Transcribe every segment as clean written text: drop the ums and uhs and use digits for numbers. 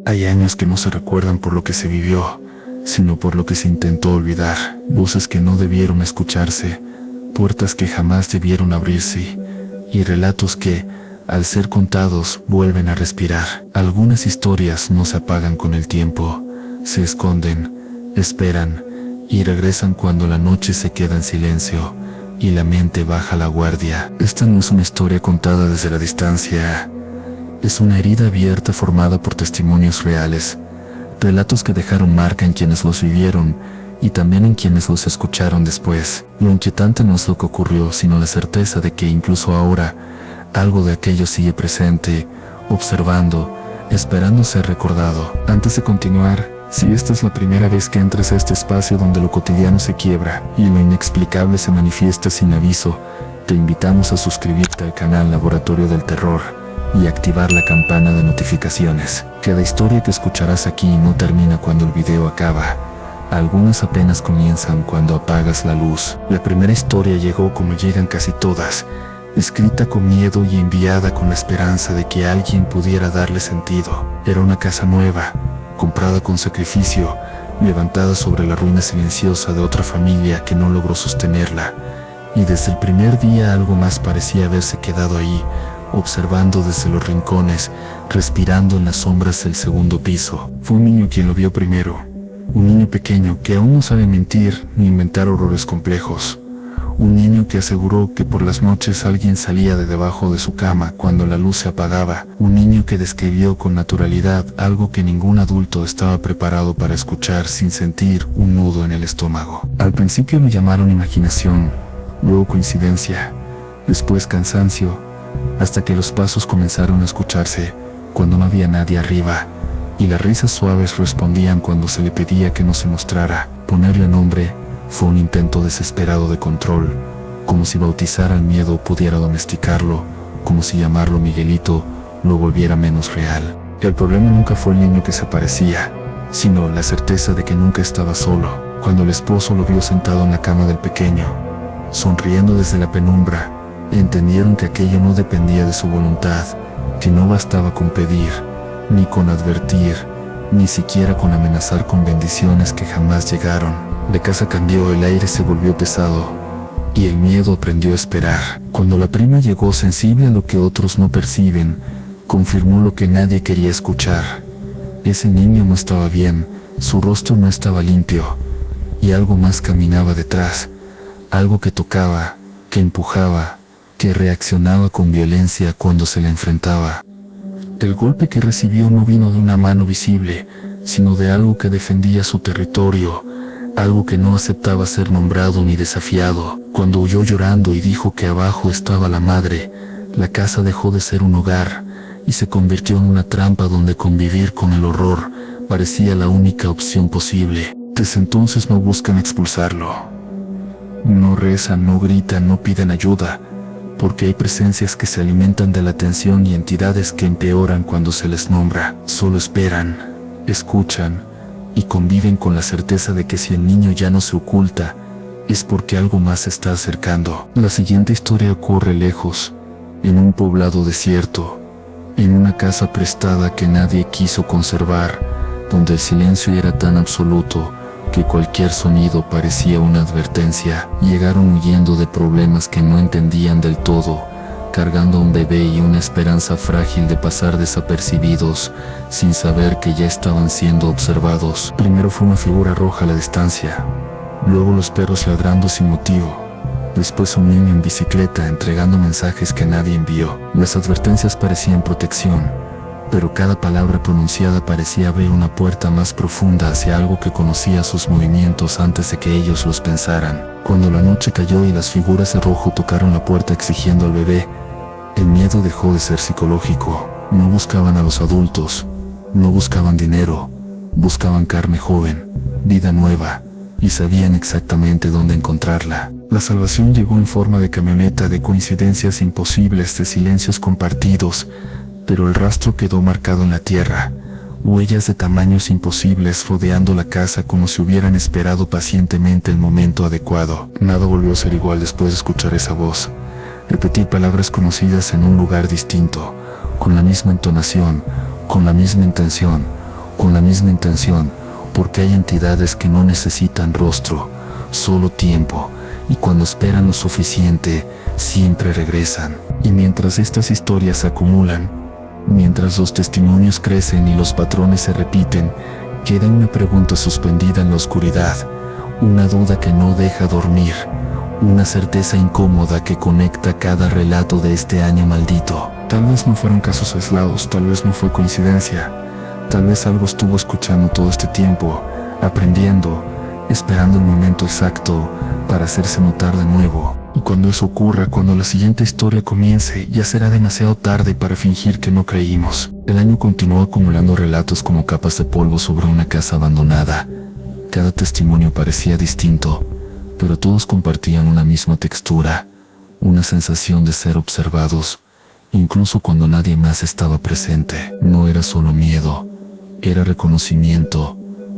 Hay años que no se recuerdan por lo que se vivió, sino por lo que se intentó olvidar. Voces que no debieron escucharse, puertas que jamás debieron abrirse, y relatos que, al ser contados, vuelven a respirar. Algunas historias no se apagan con el tiempo, se esconden, esperan, y regresan cuando la noche se queda en silencio, y la mente baja la guardia. Esta no es una historia contada desde la distancia. Es una herida abierta formada por testimonios reales, relatos que dejaron marca en quienes los vivieron y también en quienes los escucharon después. Lo inquietante no es lo que ocurrió, sino la certeza de que incluso ahora, algo de aquello sigue presente, observando, esperando ser recordado. Antes de continuar, si esta es la primera vez que entras a este espacio donde lo cotidiano se quiebra y lo inexplicable se manifiesta sin aviso, te invitamos a suscribirte al canal Laboratorio del Terror y activar la campana de notificaciones. Cada historia que escucharás aquí no termina cuando el video acaba. Algunas apenas comienzan cuando apagas la luz. La primera historia llegó como llegan casi todas, escrita con miedo y enviada con la esperanza de que alguien pudiera darle sentido. Era una casa nueva, comprada con sacrificio, levantada sobre la ruina silenciosa de otra familia que no logró sostenerla. Y desde el primer día algo más parecía haberse quedado ahí, observando desde los rincones, respirando en las sombras del segundo piso. Fue un niño quien lo vio primero, un niño pequeño que aún no sabe mentir ni inventar horrores complejos, un niño que aseguró que por las noches alguien salía de debajo de su cama cuando la luz se apagaba, un niño que describió con naturalidad algo que ningún adulto estaba preparado para escuchar sin sentir un nudo en el estómago. Al principio lo llamaron imaginación, luego coincidencia, después cansancio, hasta que los pasos comenzaron a escucharse cuando no había nadie arriba, y las risas suaves respondían cuando se le pedía que no se mostrara. Ponerle nombre fue un intento desesperado de control, como si bautizar al miedo pudiera domesticarlo, como si llamarlo Miguelito lo volviera menos real. El problema nunca fue el niño que se aparecía, sino la certeza de que nunca estaba solo. Cuando el esposo lo vio sentado en la cama del pequeño, sonriendo desde la penumbra, entendieron que aquello no dependía de su voluntad, que no bastaba con pedir, ni con advertir, ni siquiera con amenazar con bendiciones que jamás llegaron. La casa cambió, el aire se volvió pesado, y el miedo aprendió a esperar. Cuando la prima llegó, sensible a lo que otros no perciben, confirmó lo que nadie quería escuchar. Ese niño no estaba bien, su rostro no estaba limpio, y algo más caminaba detrás, algo que tocaba, que empujaba, que reaccionaba con violencia cuando se le enfrentaba. El golpe que recibió no vino de una mano visible, sino de algo que defendía su territorio, algo que no aceptaba ser nombrado ni desafiado. Cuando huyó llorando y dijo que abajo estaba la madre, la casa dejó de ser un hogar y se convirtió en una trampa donde convivir con el horror parecía la única opción posible. Desde entonces no buscan expulsarlo. No rezan, no gritan, no piden ayuda, porque hay presencias que se alimentan de la tensión y entidades que empeoran cuando se les nombra. Solo esperan, escuchan y conviven con la certeza de que si el niño ya no se oculta, es porque algo más se está acercando. La siguiente historia ocurre lejos, en un poblado desierto, en una casa prestada que nadie quiso conservar, donde el silencio era tan absoluto que cualquier sonido parecía una advertencia. Llegaron huyendo de problemas que no entendían del todo, cargando a un bebé y una esperanza frágil de pasar desapercibidos, sin saber que ya estaban siendo observados. Primero fue una figura roja a la distancia, luego los perros ladrando sin motivo, después un niño en bicicleta entregando mensajes que nadie envió. Las advertencias parecían protección, pero cada palabra pronunciada parecía abrir una puerta más profunda hacia algo que conocía sus movimientos antes de que ellos los pensaran. Cuando la noche cayó y las figuras de rojo tocaron la puerta exigiendo al bebé, el miedo dejó de ser psicológico. No buscaban a los adultos, no buscaban dinero, buscaban carne joven, vida nueva, y sabían exactamente dónde encontrarla. La salvación llegó en forma de camioneta, de coincidencias imposibles, de silencios compartidos, pero el rastro quedó marcado en la tierra, huellas de tamaños imposibles rodeando la casa como si hubieran esperado pacientemente el momento adecuado. Nada volvió a ser igual después de escuchar esa voz, repetir palabras conocidas en un lugar distinto, con la misma entonación, con la misma intención, con la misma intención, porque hay entidades que no necesitan rostro, solo tiempo, y cuando esperan lo suficiente, siempre regresan. Y mientras estas historias se acumulan, mientras los testimonios crecen y los patrones se repiten, queda una pregunta suspendida en la oscuridad, una duda que no deja dormir, una certeza incómoda que conecta cada relato de este año maldito. Tal vez no fueron casos aislados, tal vez no fue coincidencia, tal vez algo estuvo escuchando todo este tiempo, aprendiendo, esperando el momento exacto para hacerse notar de nuevo. Y cuando eso ocurra, cuando la siguiente historia comience, ya será demasiado tarde para fingir que no creímos. El año continuó acumulando relatos como capas de polvo sobre una casa abandonada. Cada testimonio parecía distinto, pero todos compartían una misma textura, una sensación de ser observados, incluso cuando nadie más estaba presente. No era solo miedo, era reconocimiento,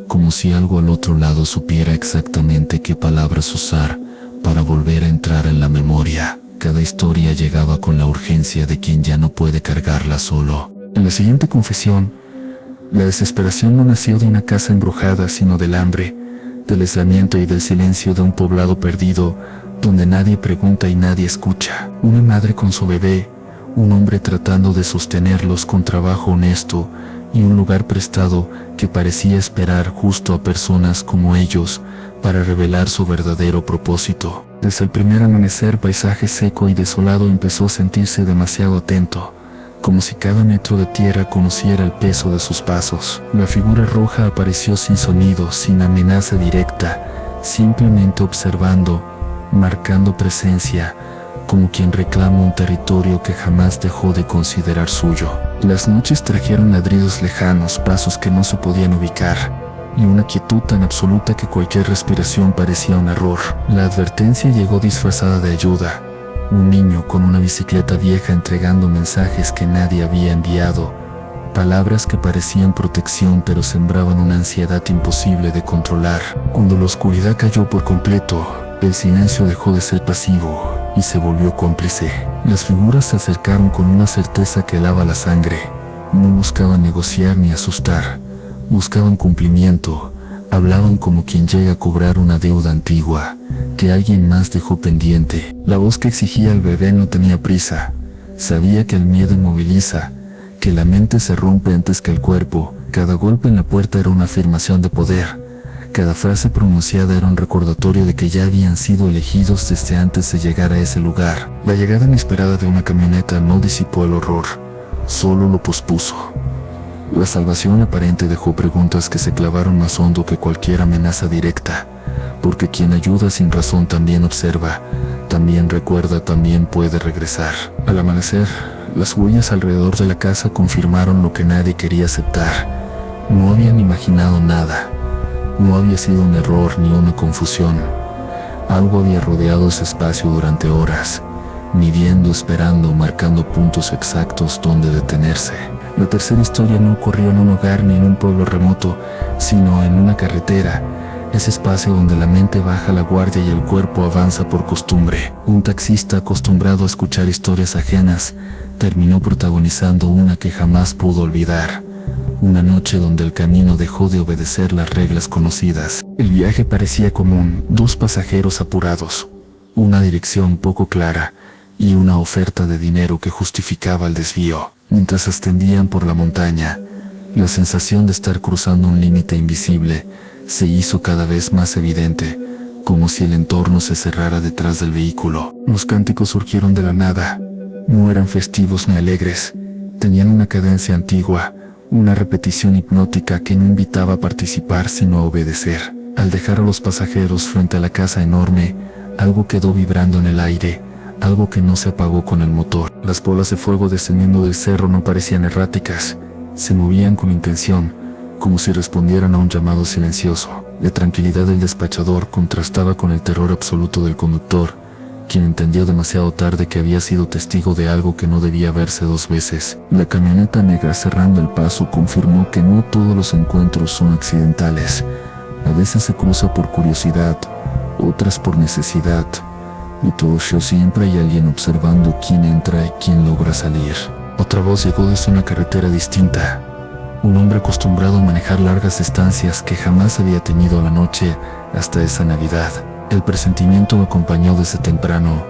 como si algo al otro lado supiera exactamente qué palabras usar para volver a entrar en la memoria. Cada historia llegaba con la urgencia de quien ya no puede cargarla solo. En la siguiente confesión, la desesperación no nació de una casa embrujada, sino del hambre, del aislamiento y del silencio de un poblado perdido, donde nadie pregunta y nadie escucha. Una madre con su bebé, un hombre tratando de sostenerlos con trabajo honesto, y un lugar prestado que parecía esperar justo a personas como ellos para revelar su verdadero propósito. Desde el primer amanecer, paisaje seco y desolado empezó a sentirse demasiado atento, como si cada metro de tierra conociera el peso de sus pasos. La figura roja apareció sin sonido, sin amenaza directa, simplemente observando, marcando presencia, como quien reclama un territorio que jamás dejó de considerar suyo. Las noches trajeron ladridos lejanos, pasos que no se podían ubicar, y una quietud tan absoluta que cualquier respiración parecía un error. La advertencia llegó disfrazada de ayuda. Un niño con una bicicleta vieja entregando mensajes que nadie había enviado, palabras que parecían protección pero sembraban una ansiedad imposible de controlar. Cuando la oscuridad cayó por completo, el silencio dejó de ser pasivo y se volvió cómplice. Las figuras se acercaron con una certeza que helaba la sangre. No buscaban negociar ni asustar, buscaban cumplimiento. Hablaban como quien llega a cobrar una deuda antigua que alguien más dejó pendiente. La voz que exigía al bebé no tenía prisa. Sabía que el miedo inmoviliza, que la mente se rompe antes que el cuerpo. Cada golpe en la puerta era una afirmación de poder. Cada frase pronunciada era un recordatorio de que ya habían sido elegidos desde antes de llegar a ese lugar. La llegada inesperada de una camioneta no disipó el horror, solo lo pospuso. La salvación aparente dejó preguntas que se clavaron más hondo que cualquier amenaza directa, porque quien ayuda sin razón también observa, también recuerda, también puede regresar. Al amanecer, las huellas alrededor de la casa confirmaron lo que nadie quería aceptar. No habían imaginado nada. No había sido un error ni una confusión. Algo había rodeado ese espacio durante horas, midiendo, esperando, marcando puntos exactos donde detenerse. La tercera historia no ocurrió en un hogar ni en un pueblo remoto, sino en una carretera, ese espacio donde la mente baja la guardia y el cuerpo avanza por costumbre. Un taxista acostumbrado a escuchar historias ajenas, terminó protagonizando una que jamás pudo olvidar. Una noche donde el camino dejó de obedecer las reglas conocidas. El viaje parecía común, dos pasajeros apurados, una dirección poco clara y una oferta de dinero que justificaba el desvío. Mientras ascendían por la montaña, la sensación de estar cruzando un límite invisible se hizo cada vez más evidente, como si el entorno se cerrara detrás del vehículo. Los cánticos surgieron de la nada. No eran festivos ni alegres, tenían una cadencia antigua, una repetición hipnótica que no invitaba a participar sino a obedecer. Al dejar a los pasajeros frente a la casa enorme, algo quedó vibrando en el aire, algo que no se apagó con el motor. Las bolas de fuego descendiendo del cerro no parecían erráticas, se movían con intención, como si respondieran a un llamado silencioso. La tranquilidad del despachador contrastaba con el terror absoluto del conductor, quien entendió demasiado tarde que había sido testigo de algo que no debía verse dos veces. La camioneta negra cerrando el paso confirmó que no todos los encuentros son accidentales. A veces se cruza por curiosidad, otras por necesidad. Y todo ello siempre hay alguien observando quién entra y quién logra salir. Otra voz llegó desde una carretera distinta. Un hombre acostumbrado a manejar largas distancias que jamás había tenido la noche hasta esa Navidad. El presentimiento lo acompañó desde temprano,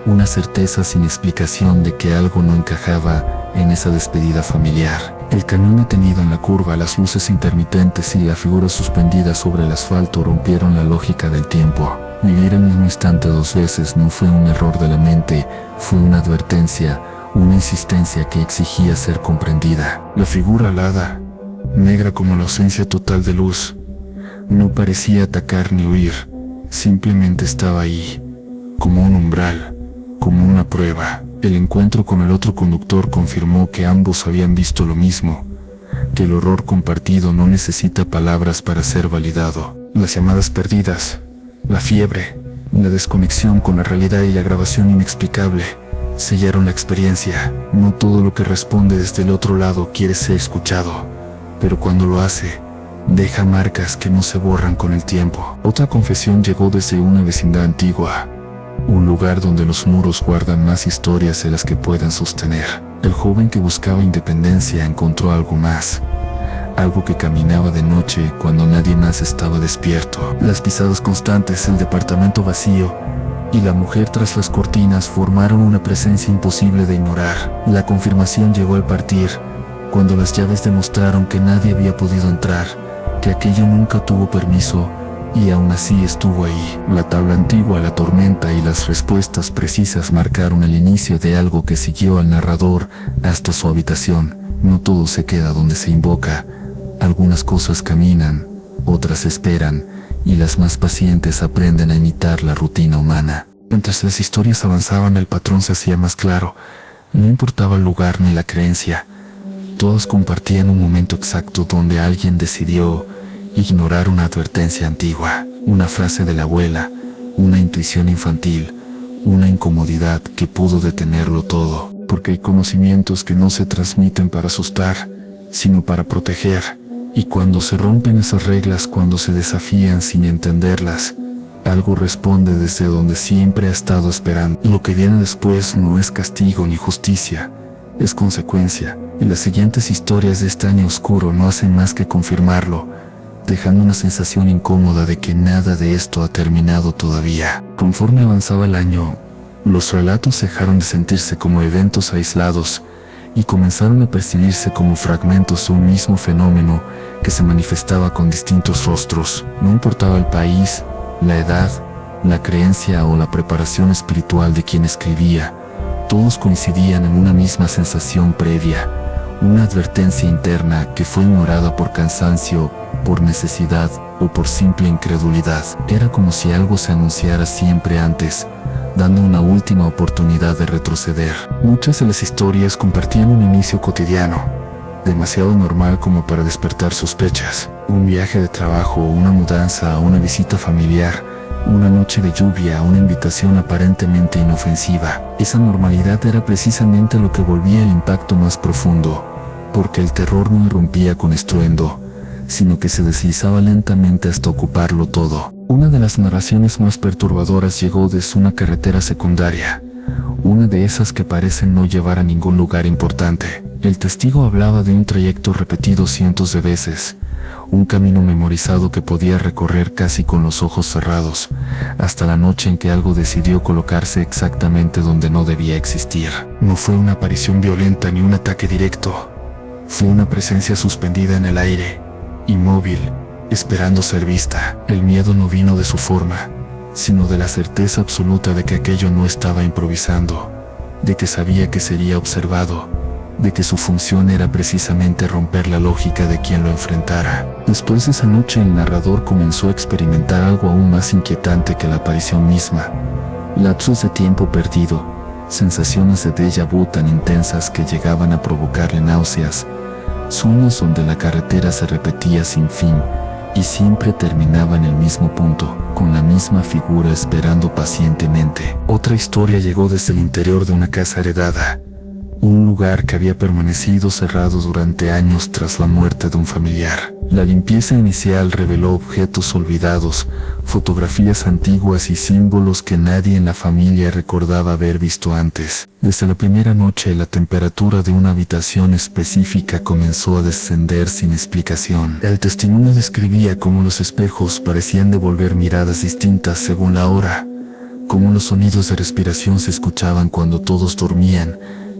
una certeza sin explicación de que algo no encajaba en esa despedida familiar. El camión detenido en la curva, las luces intermitentes y la figura suspendida sobre el asfalto rompieron la lógica del tiempo. Vivir el mismo instante dos veces no fue un error de la mente, fue una advertencia, una insistencia que exigía ser comprendida. La figura alada, negra como la ausencia total de luz, no parecía atacar ni huir, simplemente estaba ahí, como un umbral, como una prueba. El encuentro con el otro conductor confirmó que ambos habían visto lo mismo, que el horror compartido no necesita palabras para ser validado. Las llamadas perdidas, la fiebre, la desconexión con la realidad y la grabación inexplicable sellaron la experiencia. No todo lo que responde desde el otro lado quiere ser escuchado, pero cuando lo hace, deja marcas que no se borran con el tiempo. Otra confesión llegó desde una vecindad antigua, un lugar donde los muros guardan más historias de las que puedan sostener. El joven que buscaba independencia encontró algo más, algo que caminaba de noche cuando nadie más estaba despierto. Las pisadas constantes, el departamento vacío y la mujer tras las cortinas formaron una presencia imposible de ignorar. La confirmación llegó al partir, cuando las llaves demostraron que nadie había podido entrar, que aquello nunca tuvo permiso, y aún así estuvo ahí. La tabla antigua, la tormenta y las respuestas precisas marcaron el inicio de algo que siguió al narrador hasta su habitación. No todo se queda donde se invoca. Algunas cosas caminan, otras esperan, y las más pacientes aprenden a imitar la rutina humana. Mientras las historias avanzaban, el patrón se hacía más claro. No importaba el lugar ni la creencia. Todos compartían un momento exacto donde alguien decidió ignorar una advertencia antigua, una frase de la abuela, una intuición infantil, una incomodidad que pudo detenerlo todo. Porque hay conocimientos que no se transmiten para asustar, sino para proteger. Y cuando se rompen esas reglas, cuando se desafían sin entenderlas, algo responde desde donde siempre ha estado esperando. Lo que viene después no es castigo ni justicia, es consecuencia. Y las siguientes historias de este año oscuro no hacen más que confirmarlo, dejando una sensación incómoda de que nada de esto ha terminado todavía. Conforme avanzaba el año, los relatos dejaron de sentirse como eventos aislados y comenzaron a percibirse como fragmentos de un mismo fenómeno que se manifestaba con distintos rostros. No importaba el país, la edad, la creencia o la preparación espiritual de quien escribía, todos coincidían en una misma sensación previa, una advertencia interna que fue ignorada por cansancio, por necesidad o por simple incredulidad. Era como si algo se anunciara siempre antes, dando una última oportunidad de retroceder. Muchas de las historias compartían un inicio cotidiano, demasiado normal como para despertar sospechas. Un viaje de trabajo, una mudanza, una visita familiar, una noche de lluvia, una invitación aparentemente inofensiva. Esa normalidad era precisamente lo que volvía el impacto más profundo, porque el terror no irrumpía con estruendo, sino que se deslizaba lentamente hasta ocuparlo todo. Una de las narraciones más perturbadoras llegó desde una carretera secundaria, una de esas que parecen no llevar a ningún lugar importante. El testigo hablaba de un trayecto repetido cientos de veces, un camino memorizado que podía recorrer casi con los ojos cerrados, hasta la noche en que algo decidió colocarse exactamente donde no debía existir. No fue una aparición violenta ni un ataque directo, fue una presencia suspendida en el aire, inmóvil, esperando ser vista. El miedo no vino de su forma, sino de la certeza absoluta de que aquello no estaba improvisando, de que sabía que sería observado, de que su función era precisamente romper la lógica de quien lo enfrentara. Después de esa noche, el narrador comenzó a experimentar algo aún más inquietante que la aparición misma: lapsos de tiempo perdido, sensaciones de déjà vu tan intensas que llegaban a provocarle náuseas, sueños donde la carretera se repetía sin fin y siempre terminaba en el mismo punto, con la misma figura esperando pacientemente. Otra historia llegó desde el interior de una casa heredada, un lugar que había permanecido cerrado durante años tras la muerte de un familiar. La limpieza inicial reveló objetos olvidados, fotografías antiguas y símbolos que nadie en la familia recordaba haber visto antes. Desde la primera noche, la temperatura de una habitación específica comenzó a descender sin explicación. El testimonio describía cómo los espejos parecían devolver miradas distintas según la hora, cómo los sonidos de respiración se escuchaban cuando todos dormían,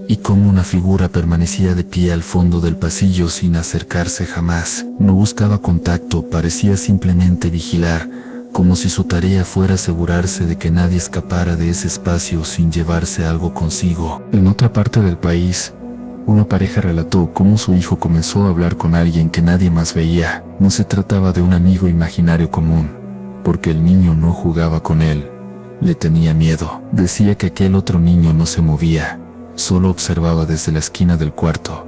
y cómo una figura permanecía de pie al fondo del pasillo sin acercarse jamás. No buscaba contacto, parecía simplemente vigilar, como si su tarea fuera asegurarse de que nadie escapara de ese espacio sin llevarse algo consigo. En otra parte del país, una pareja relató cómo su hijo comenzó a hablar con alguien que nadie más veía. No se trataba de un amigo imaginario común, porque el niño no jugaba con él. Le tenía miedo. Decía que aquel otro niño no se movía, solo observaba desde la esquina del cuarto,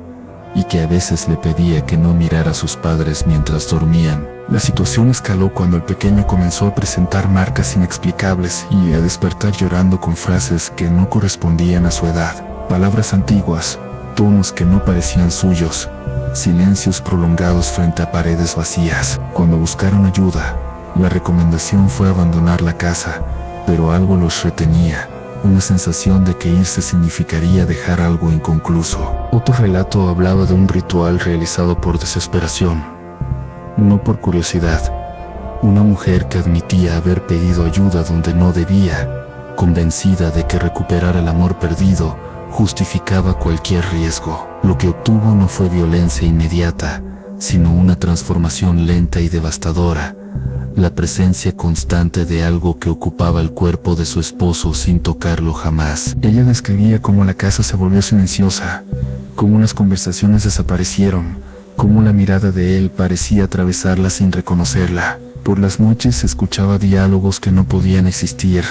y que a veces le pedía que no mirara a sus padres mientras dormían. La situación escaló cuando el pequeño comenzó a presentar marcas inexplicables y a despertar llorando con frases que no correspondían a su edad. Palabras antiguas, tonos que no parecían suyos, silencios prolongados frente a paredes vacías. Cuando buscaron ayuda, la recomendación fue abandonar la casa, pero algo los retenía. Una sensación de que irse significaría dejar algo inconcluso. Otro relato hablaba de un ritual realizado por desesperación, no por curiosidad. Una mujer que admitía haber pedido ayuda donde no debía, convencida de que recuperar el amor perdido justificaba cualquier riesgo. Lo que obtuvo no fue violencia inmediata, sino una transformación lenta y devastadora. La presencia constante de algo que ocupaba el cuerpo de su esposo sin tocarlo jamás. Ella describía cómo la casa se volvió silenciosa, cómo las conversaciones desaparecieron, cómo la mirada de él parecía atravesarla sin reconocerla. Por las noches se escuchaba diálogos que no podían existir,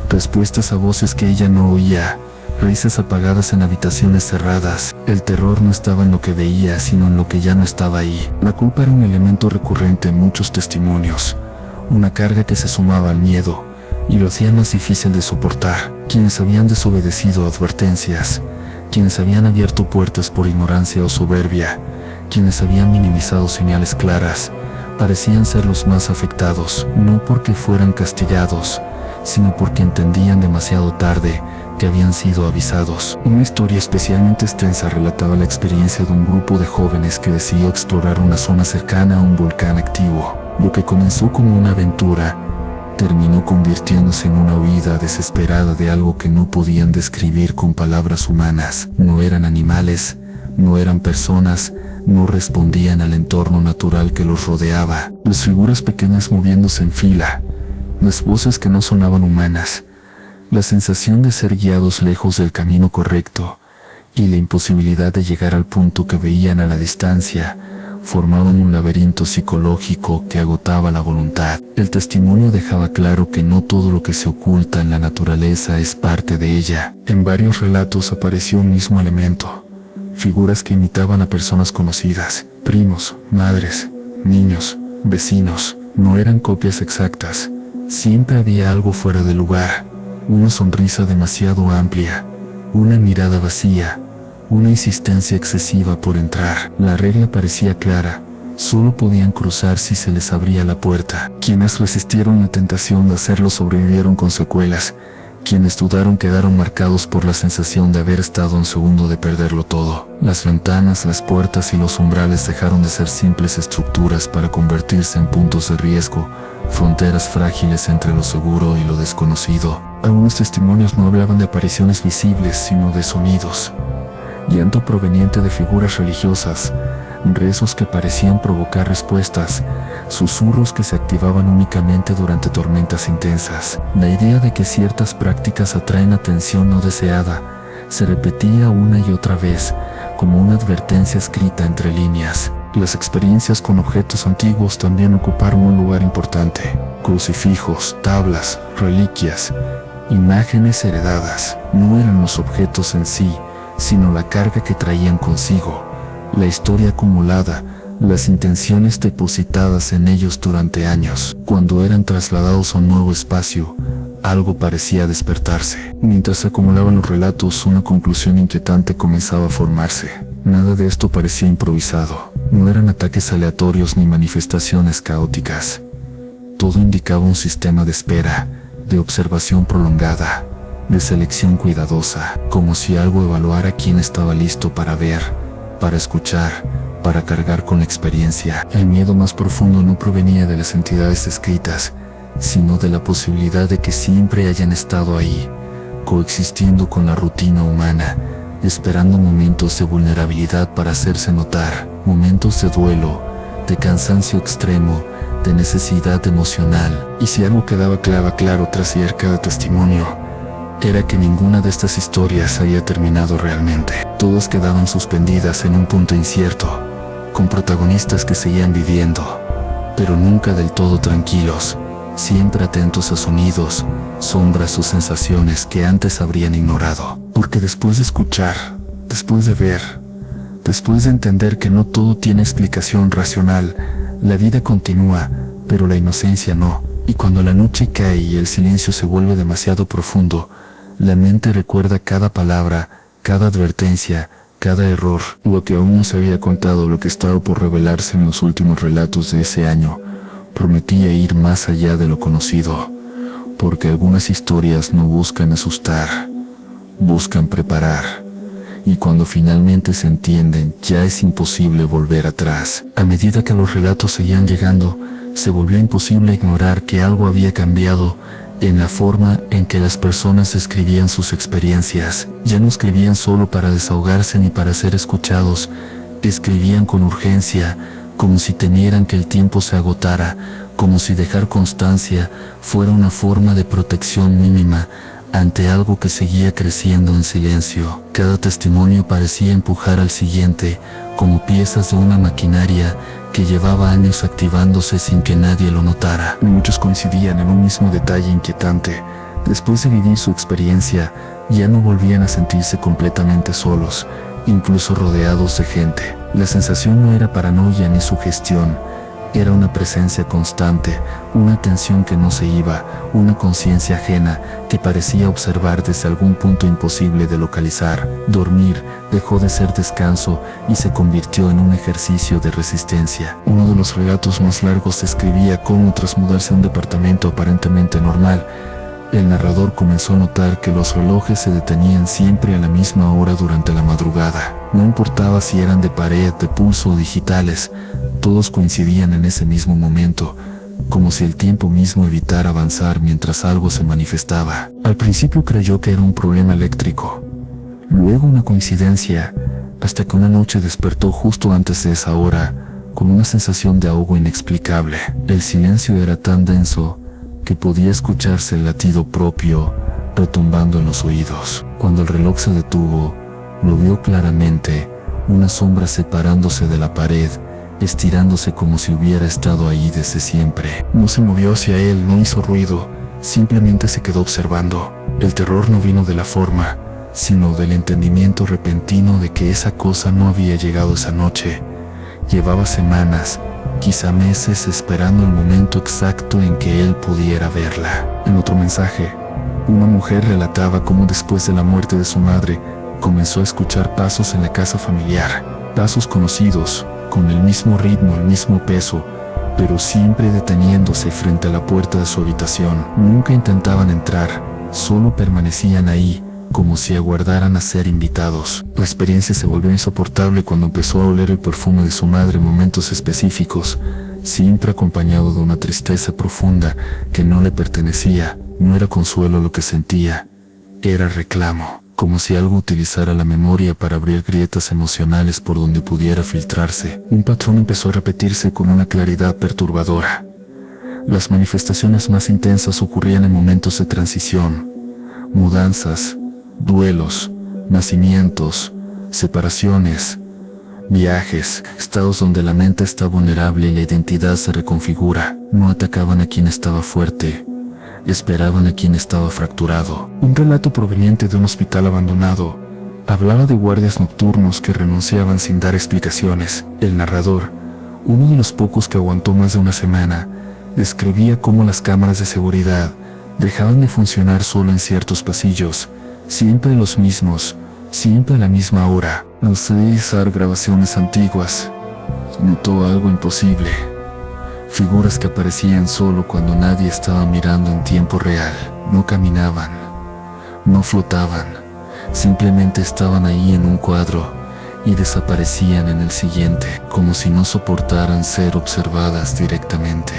respuestas a voces que ella no oía, risas apagadas en habitaciones cerradas. El terror no estaba en lo que veía, sino en lo que ya no estaba ahí. La culpa era un elemento recurrente en muchos testimonios, una carga que se sumaba al miedo y lo hacía más difícil de soportar. Quienes habían desobedecido advertencias, quienes habían abierto puertas por ignorancia o soberbia, quienes habían minimizado señales claras, parecían ser los más afectados, no porque fueran castigados, sino porque entendían demasiado tarde que habían sido avisados. Una historia especialmente extensa relataba la experiencia de un grupo de jóvenes que decidió explorar una zona cercana a un volcán activo. Lo que comenzó como una aventura terminó convirtiéndose en una huida desesperada de algo que no podían describir con palabras humanas. No eran animales, no eran personas, no respondían al entorno natural que los rodeaba. Las figuras pequeñas moviéndose en fila, las voces que no sonaban humanas, la sensación de ser guiados lejos del camino correcto y la imposibilidad de llegar al punto que veían a la distancia formaban un laberinto psicológico que agotaba la voluntad. El testimonio dejaba claro que no todo lo que se oculta en la naturaleza es parte de ella. En varios relatos apareció un mismo elemento, figuras que imitaban a personas conocidas, primos, madres, niños, vecinos. No eran copias exactas, siempre había algo fuera de lugar. Una sonrisa demasiado amplia, una mirada vacía, una insistencia excesiva por entrar. La regla parecía clara, solo podían cruzar si se les abría la puerta. Quienes resistieron la tentación de hacerlo sobrevivieron con secuelas, quienes dudaron quedaron marcados por la sensación de haber estado a un segundo de perderlo todo. Las ventanas, las puertas y los umbrales dejaron de ser simples estructuras para convertirse en puntos de riesgo, fronteras frágiles entre lo seguro y lo desconocido. Algunos testimonios no hablaban de apariciones visibles, sino de sonidos, llanto proveniente de figuras religiosas, rezos que parecían provocar respuestas, susurros que se activaban únicamente durante tormentas intensas. La idea de que ciertas prácticas atraen atención no deseada se repetía una y otra vez, como una advertencia escrita entre líneas. Las experiencias con objetos antiguos también ocuparon un lugar importante. Crucifijos, tablas, reliquias, imágenes heredadas. No eran los objetos en sí, sino la carga que traían consigo, la historia acumulada, las intenciones depositadas en ellos durante años. Cuando eran trasladados a un nuevo espacio, algo parecía despertarse. Mientras se acumulaban los relatos, una conclusión inquietante comenzaba a formarse. Nada de esto parecía improvisado. No eran ataques aleatorios ni manifestaciones caóticas. Todo indicaba un sistema de espera, de observación prolongada, de selección cuidadosa, como si algo evaluara quién estaba listo para ver, para escuchar, para cargar con la experiencia. El miedo más profundo no provenía de las entidades descritas, sino de la posibilidad de que siempre hayan estado ahí, coexistiendo con la rutina humana, esperando momentos de vulnerabilidad para hacerse notar, momentos de duelo, de cansancio extremo, de necesidad emocional. Y si algo quedaba claro tras leer cada testimonio, era que ninguna de estas historias había terminado realmente. Todas quedaban suspendidas en un punto incierto, con protagonistas que seguían viviendo, pero nunca del todo tranquilos, siempre atentos a sonidos, sombras o sensaciones que antes habrían ignorado. Porque después de escuchar, después de ver, después de entender que no todo tiene explicación racional, la vida continúa, pero la inocencia no. Y cuando la noche cae y el silencio se vuelve demasiado profundo, la mente recuerda cada palabra, cada advertencia, cada error. Lo que aún no se había contado, lo que estaba por revelarse en los últimos relatos de ese año, prometía ir más allá de lo conocido, porque algunas historias no buscan asustar, buscan preparar. Y cuando finalmente se entienden, ya es imposible volver atrás. A medida que los relatos seguían llegando, se volvió imposible ignorar que algo había cambiado en la forma en que las personas escribían sus experiencias. Ya no escribían solo para desahogarse ni para ser escuchados, escribían con urgencia, como si temieran que el tiempo se agotara, como si dejar constancia fuera una forma de protección mínima ante algo que seguía creciendo en silencio. Cada testimonio parecía empujar al siguiente, como piezas de una maquinaria que llevaba años activándose sin que nadie lo notara. Muchos coincidían en un mismo detalle inquietante. Después de vivir su experiencia, ya no volvían a sentirse completamente solos, incluso rodeados de gente. La sensación no era paranoia ni sugestión, era una presencia constante, una atención que no se iba, una conciencia ajena que parecía observar desde algún punto imposible de localizar. Dormir dejó de ser descanso y se convirtió en un ejercicio de resistencia. Uno de los relatos más largos describía cómo, tras mudarse a un departamento aparentemente normal, el narrador comenzó a notar que los relojes se detenían siempre a la misma hora durante la madrugada. No importaba si eran de pared, de pulso o digitales, todos coincidían en ese mismo momento, como si el tiempo mismo evitara avanzar mientras algo se manifestaba. Al principio creyó que era un problema eléctrico, luego una coincidencia, hasta que una noche despertó justo antes de esa hora, con una sensación de ahogo inexplicable. El silencio era tan denso que podía escucharse el latido propio retumbando en los oídos. Cuando el reloj se detuvo, lo vio claramente, una sombra separándose de la pared, estirándose como si hubiera estado ahí desde siempre. No se movió hacia él, no hizo ruido, simplemente se quedó observando. El terror no vino de la forma, sino del entendimiento repentino de que esa cosa no había llegado esa noche. Llevaba semanas, quizá meses, esperando el momento exacto en que él pudiera verla. En otro mensaje, una mujer relataba cómo después de la muerte de su madre, comenzó a escuchar pasos en la casa familiar, pasos conocidos, con el mismo ritmo, el mismo peso, pero siempre deteniéndose frente a la puerta de su habitación. Nunca intentaban entrar, solo permanecían ahí, como si aguardaran a ser invitados. La experiencia se volvió insoportable cuando empezó a oler el perfume de su madre en momentos específicos, siempre acompañado de una tristeza profunda que no le pertenecía. No era consuelo lo que sentía, era reclamo, como si algo utilizara la memoria para abrir grietas emocionales por donde pudiera filtrarse. Un patrón empezó a repetirse con una claridad perturbadora. Las manifestaciones más intensas ocurrían en momentos de transición, mudanzas, duelos, nacimientos, separaciones, viajes, estados donde la mente está vulnerable y la identidad se reconfigura. No atacaban a quien estaba fuerte, esperaban a quien estaba fracturado. Un relato proveniente de un hospital abandonado hablaba de guardias nocturnos que renunciaban sin dar explicaciones. El narrador, uno de los pocos que aguantó más de una semana, describía cómo las cámaras de seguridad Dejaban de funcionar solo en ciertos pasillos, siempre los mismos, siempre a la misma hora. Al revisar grabaciones antiguas, notó algo imposible. Figuras que aparecían solo cuando nadie estaba mirando en tiempo real. No caminaban, no flotaban, simplemente estaban ahí en un cuadro y desaparecían en el siguiente, como si no soportaran ser observadas directamente.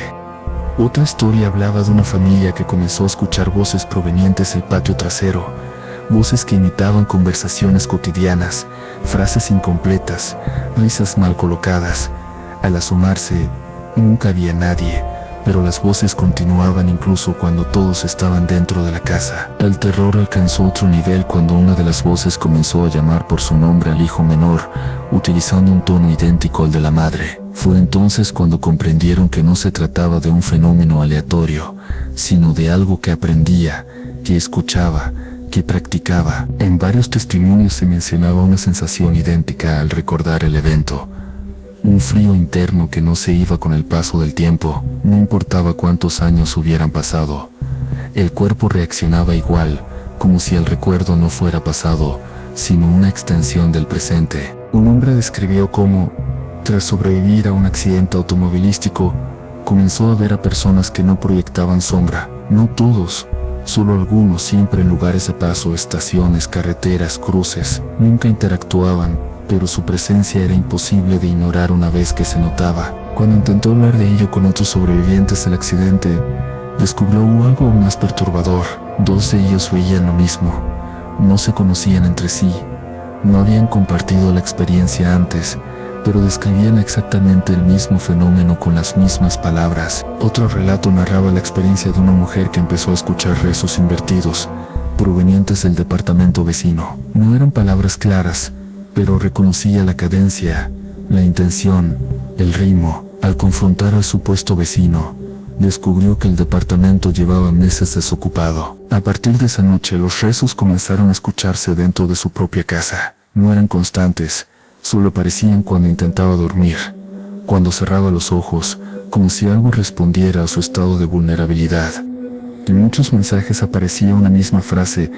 Otra historia hablaba de una familia que comenzó a escuchar voces provenientes del patio trasero, voces que imitaban conversaciones cotidianas, frases incompletas, risas mal colocadas. Al asomarse, nunca había nadie, pero las voces continuaban incluso cuando todos estaban dentro de la casa. El terror alcanzó otro nivel cuando una de las voces comenzó a llamar por su nombre al hijo menor, utilizando un tono idéntico al de la madre. Fue entonces cuando comprendieron que no se trataba de un fenómeno aleatorio, sino de algo que aprendía, que escuchaba, que practicaba. En varios testimonios se mencionaba una sensación idéntica al recordar el evento. Un frío interno que no se iba con el paso del tiempo, no importaba cuántos años hubieran pasado. El cuerpo reaccionaba igual, como si el recuerdo no fuera pasado, sino una extensión del presente. Un hombre describió cómo, tras sobrevivir a un accidente automovilístico, comenzó a ver a personas que no proyectaban sombra. No todos, solo algunos, siempre en lugares de paso, estaciones, carreteras, cruces. Nunca interactuaban, pero su presencia era imposible de ignorar una vez que se notaba. Cuando intentó hablar de ello con otros sobrevivientes del accidente, descubrió algo aún más perturbador. Dos de ellos veían lo mismo. No se conocían entre sí, no habían compartido la experiencia antes, pero describían exactamente el mismo fenómeno con las mismas palabras. Otro relato narraba la experiencia de una mujer que empezó a escuchar rezos invertidos, provenientes del departamento vecino. No eran palabras claras, pero reconocía la cadencia, la intención, el ritmo. Al confrontar al supuesto vecino, descubrió que el departamento llevaba meses desocupado. A partir de esa noche, los rezos comenzaron a escucharse dentro de su propia casa. No eran constantes, solo aparecían cuando intentaba dormir, cuando cerraba los ojos, como si algo respondiera a su estado de vulnerabilidad. En muchos mensajes aparecía una misma frase,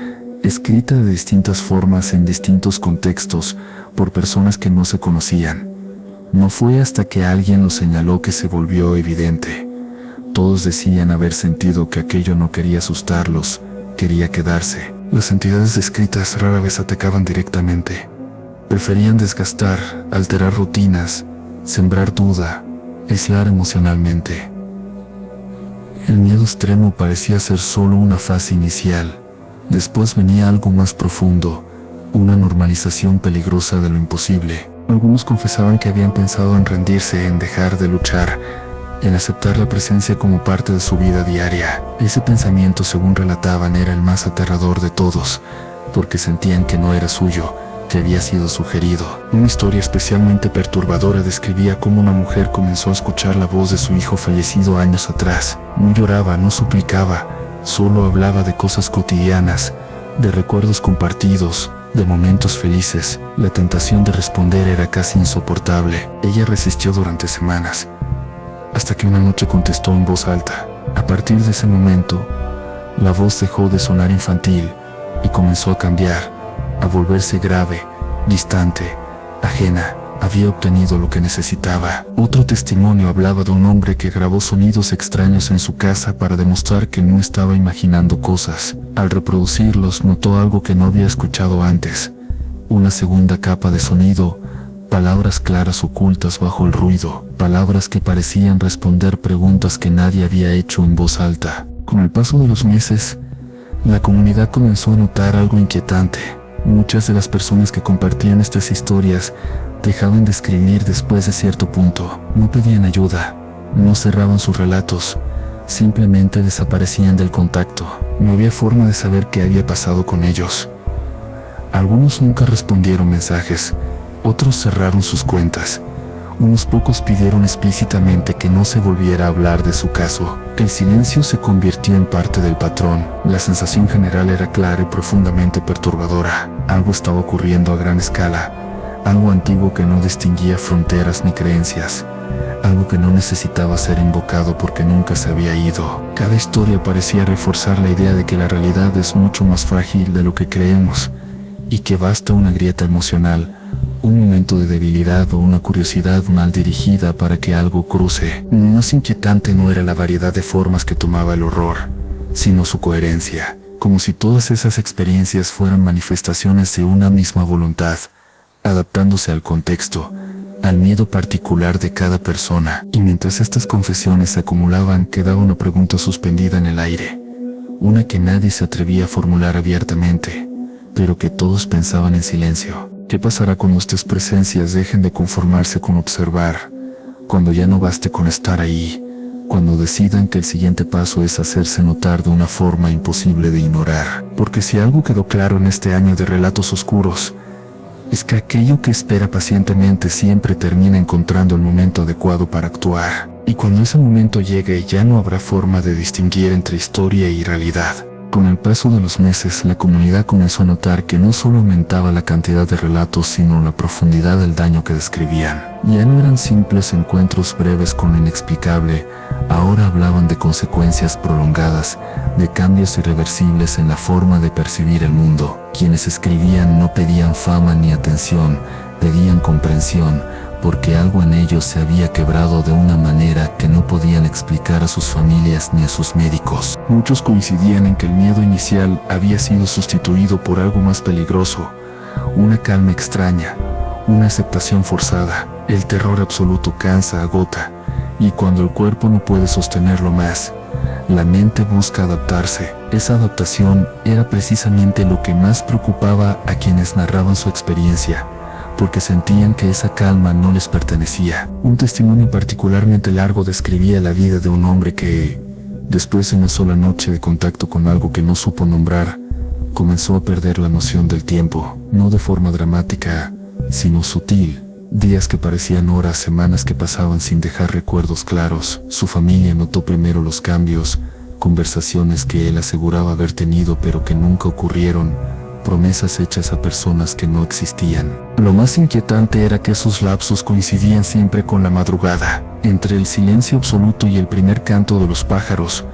escrita de distintas formas en distintos contextos, por personas que no se conocían. No fue hasta que alguien lo señaló que se volvió evidente. Todos decían haber sentido que aquello no quería asustarlos, quería quedarse. Las entidades descritas rara vez atacaban directamente. Preferían desgastar, alterar rutinas, sembrar duda, aislar emocionalmente. El miedo extremo parecía ser solo una fase inicial. Después venía algo más profundo, una normalización peligrosa de lo imposible. Algunos confesaban que habían pensado en rendirse, en dejar de luchar, en aceptar la presencia como parte de su vida diaria. Ese pensamiento, según relataban, era el más aterrador de todos, porque sentían que no era suyo, que había sido sugerido. Una historia especialmente perturbadora describía cómo una mujer comenzó a escuchar la voz de su hijo fallecido años atrás. No lloraba, no suplicaba, solo hablaba de cosas cotidianas, de recuerdos compartidos, de momentos felices. La tentación de responder era casi insoportable. Ella resistió durante semanas, hasta que una noche contestó en voz alta. A partir de ese momento, la voz dejó de sonar infantil y comenzó a cambiar, a volverse grave, distante, ajena. Había obtenido lo que necesitaba. Otro testimonio hablaba de un hombre que grabó sonidos extraños en su casa para demostrar que no estaba imaginando cosas. Al reproducirlos, notó algo que no había escuchado antes. Una segunda capa de sonido, palabras claras ocultas bajo el ruido, palabras que parecían responder preguntas que nadie había hecho en voz alta. Con el paso de los meses, la comunidad comenzó a notar algo inquietante. Muchas de las personas que compartían estas historias dejaban de escribir después de cierto punto. No pedían ayuda, no cerraban sus relatos, simplemente desaparecían del contacto. No había forma de saber qué había pasado con ellos. Algunos nunca respondieron mensajes, otros cerraron sus cuentas. Unos pocos pidieron explícitamente que no se volviera a hablar de su caso. El silencio se convirtió en parte del patrón. La sensación general era clara y profundamente perturbadora. Algo estaba ocurriendo a gran escala, algo antiguo que no distinguía fronteras ni creencias. algo que no necesitaba ser invocado porque nunca se había ido. Cada historia parecía reforzar la idea de que la realidad es mucho más frágil de lo que creemos, y que basta una grieta emocional, un momento de debilidad o una curiosidad mal dirigida para que algo cruce. Lo más inquietante no era la variedad de formas que tomaba el horror, sino su coherencia, como si todas esas experiencias fueran manifestaciones de una misma voluntad, adaptándose al contexto, al miedo particular de cada persona. Y mientras estas confesiones se acumulaban, quedaba una pregunta suspendida en el aire, una que nadie se atrevía a formular abiertamente, pero que todos pensaban en silencio. ¿Qué pasará cuando estas presencias dejen de conformarse con observar? Cuando ya no baste con estar ahí, cuando decidan que el siguiente paso es hacerse notar de una forma imposible de ignorar. Porque si algo quedó claro en este año de relatos oscuros, es que aquello que espera pacientemente siempre termina encontrando el momento adecuado para actuar. Y cuando ese momento llegue, ya no habrá forma de distinguir entre historia y realidad. Con el paso de los meses, la comunidad comenzó a notar que no solo aumentaba la cantidad de relatos, sino la profundidad del daño que describían. Ya no eran simples encuentros breves con lo inexplicable, ahora hablaban de consecuencias prolongadas, de cambios irreversibles en la forma de percibir el mundo. Quienes escribían no pedían fama ni atención, pedían comprensión, porque algo en ellos se había quebrado de una manera que no podían explicar a sus familias ni a sus médicos. Muchos coincidían en que el miedo inicial había sido sustituido por algo más peligroso, una calma extraña, una aceptación forzada. El terror absoluto cansa, agota, y cuando el cuerpo no puede sostenerlo más, la mente busca adaptarse. Esa adaptación era precisamente lo que más preocupaba a quienes narraban su experiencia, porque sentían que esa calma no les pertenecía. Un testimonio particularmente largo describía la vida de un hombre que, después de una sola noche de contacto con algo que no supo nombrar, comenzó a perder la noción del tiempo, no de forma dramática, sino sutil. Días que parecían horas, semanas que pasaban sin dejar recuerdos claros. Su familia notó primero los cambios, conversaciones que él aseguraba haber tenido pero que nunca ocurrieron, promesas hechas a personas que no existían. Lo más inquietante era que esos lapsos coincidían siempre con la madrugada. Entre el silencio absoluto y el primer canto de los pájaros,